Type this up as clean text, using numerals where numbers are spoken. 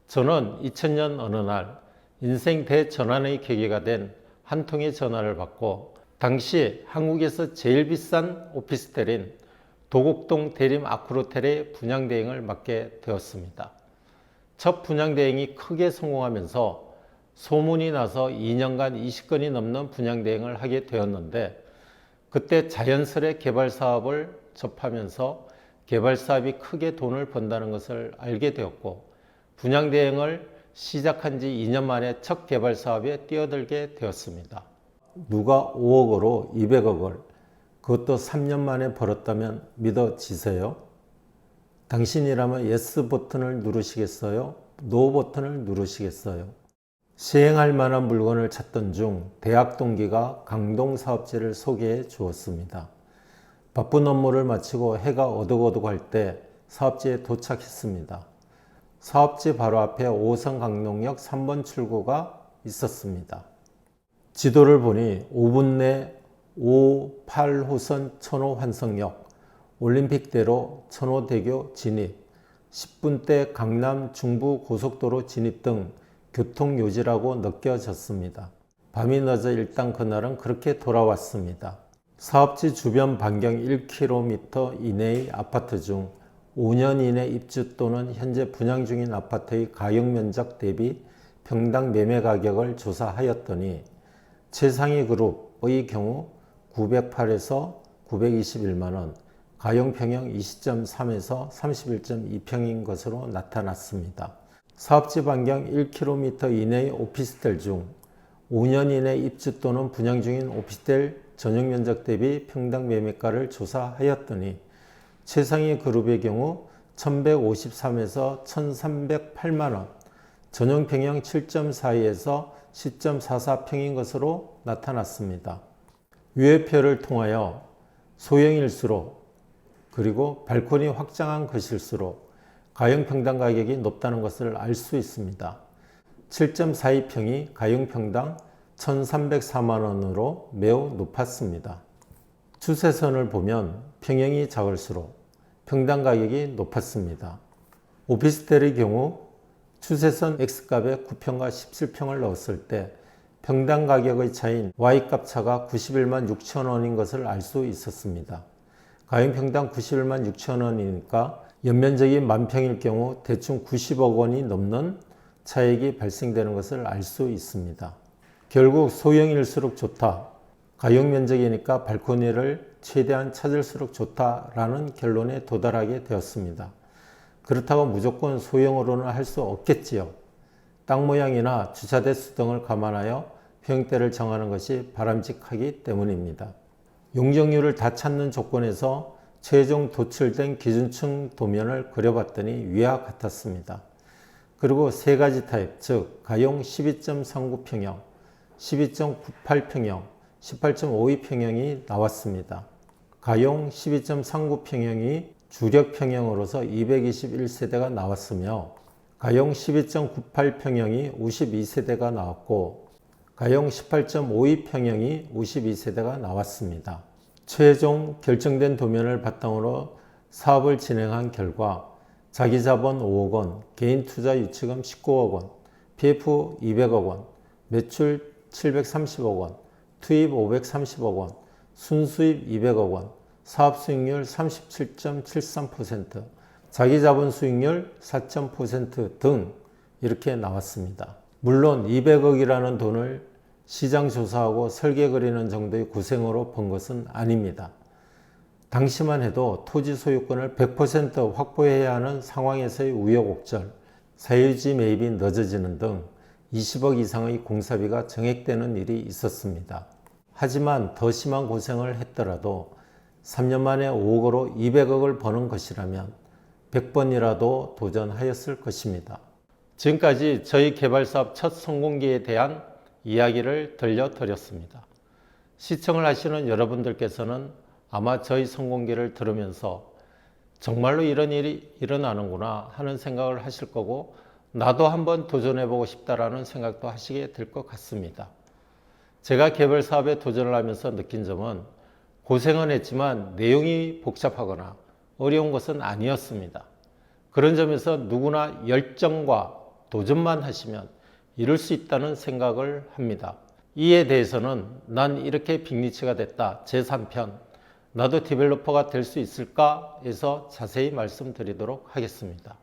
저는 2000년 어느 날 인생 대전환의 계기가 된 한 통의 전화를 받고 당시 한국에서 제일 비싼 오피스텔인 도곡동 대림 아크로텔의 분양대행을 맡게 되었습니다. 첫 분양대행이 크게 성공하면서 소문이 나서 2년간 20건이 넘는 분양대행을 하게 되었는데, 그때 자연스레 개발사업을 접하면서 개발사업이 크게 돈을 번다는 것을 알게 되었고, 분양대행을 시작한 지 2년 만에 첫 개발사업에 뛰어들게 되었습니다. 누가 5억으로 200억을 그것도 3년 만에 벌었다면 믿어지세요? 당신이라면 예스 버튼을 누르시겠어요? 노 버튼을 누르시겠어요? 시행할 만한 물건을 찾던 중 대학 동기가 강동 사업지를 소개해 주었습니다. 바쁜 업무를 마치고 해가 어둑어둑할 때 사업지에 도착했습니다. 사업지 바로 앞에 5선 강동역 3번 출구가 있었습니다. 지도를 보니 5분 내 5, 8호선 천호 환성역, 올림픽대로 천호대교 진입, 10분대 강남 중부 고속도로 진입 등 교통요지라고 느껴졌습니다. 밤이 늦어 일단 그날은 그렇게 돌아왔습니다. 사업지 주변 반경 1km 이내의 아파트 중 5년 이내 입주 또는 현재 분양 중인 아파트의 가용면적 대비 평당 매매 가격을 조사하였더니 최상위 그룹의 경우 908에서 921만원, 가용평형 20.3에서 31.2평인 것으로 나타났습니다. 사업지 반경 1km 이내의 오피스텔 중 5년 이내 입주 또는 분양 중인 오피스텔 전용 면적 대비 평당 매매가를 조사하였더니 최상위 그룹의 경우 1153에서 1308만원, 전용 평형 7.42에서 10.44평인 것으로 나타났습니다. 위의표를 통하여 소형일수록 그리고 발코니 확장한 것일수록 가용평당 가격이 높다는 것을 알 수 있습니다. 7.42평이 가용평당 1304만원으로 매우 높았습니다. 추세선을 보면 평형이 작을수록 평당 가격이 높았습니다. 오피스텔의 경우 추세선 X값에 9평과 17평을 넣었을 때 평당 가격의 차이인 Y값 차가 91만 6천원인 것을 알 수 있었습니다. 가용평당 91만 6천원이니까 연면적이 만평일 경우 대충 90억 원이 넘는 차익이 발생되는 것을 알 수 있습니다. 결국 소형일수록 좋다, 가용면적이니까 발코니를 최대한 찾을수록 좋다라는 결론에 도달하게 되었습니다. 그렇다고 무조건 소형으로는 할 수 없겠지요. 땅 모양이나 주차 대수 등을 감안하여 평형대를 정하는 것이 바람직하기 때문입니다. 용적률을 다 찾는 조건에서 최종 도출된 기준층 도면을 그려봤더니 위와 같았습니다. 그리고 세 가지 타입, 즉 가용 12.39평형, 12.98평형, 18.52평형이 나왔습니다. 가용 12.39평형이 주력평형으로서 221세대가 나왔으며 가용 12.98평형이 52세대가 나왔고 가용 18.52평형이 52세대가 나왔습니다. 최종 결정된 도면을 바탕으로 사업을 진행한 결과 자기자본 5억 원, 개인투자 유치금 19억 원, PF 200억 원, 매출 730억 원, 투입 530억 원, 순수입 200억 원, 사업수익률 37.73%, 자기자본 수익률 4.0% 등 이렇게 나왔습니다. 물론 200억이라는 돈을 시장 조사하고 설계 그리는 정도의 고생으로 번 것은 아닙니다. 당시만 해도 토지 소유권을 100% 확보해야 하는 상황에서의 우여곡절, 사유지 매입이 늦어지는 등 20억 이상의 공사비가 정액되는 일이 있었습니다. 하지만 더 심한 고생을 했더라도 3년 만에 5억으로 200억을 버는 것이라면 100번이라도 도전하였을 것입니다. 지금까지 저희 개발사업 첫 성공기에 대한 이야기를 들려드렸습니다. 시청을 하시는 여러분들께서는 아마 저희 성공기를 들으면서 정말로 이런 일이 일어나는구나 하는 생각을 하실 거고, 나도 한번 도전해보고 싶다라는 생각도 하시게 될 것 같습니다. 제가 개발 사업에 도전을 하면서 느낀 점은 고생은 했지만 내용이 복잡하거나 어려운 것은 아니었습니다. 그런 점에서 누구나 열정과 도전만 하시면 이룰 수 있다는 생각을 합니다. 이에 대해서는 난 이렇게 빅리치가 됐다 제3편 나도 디벨로퍼가 될 수 있을까 에서 자세히 말씀드리도록 하겠습니다.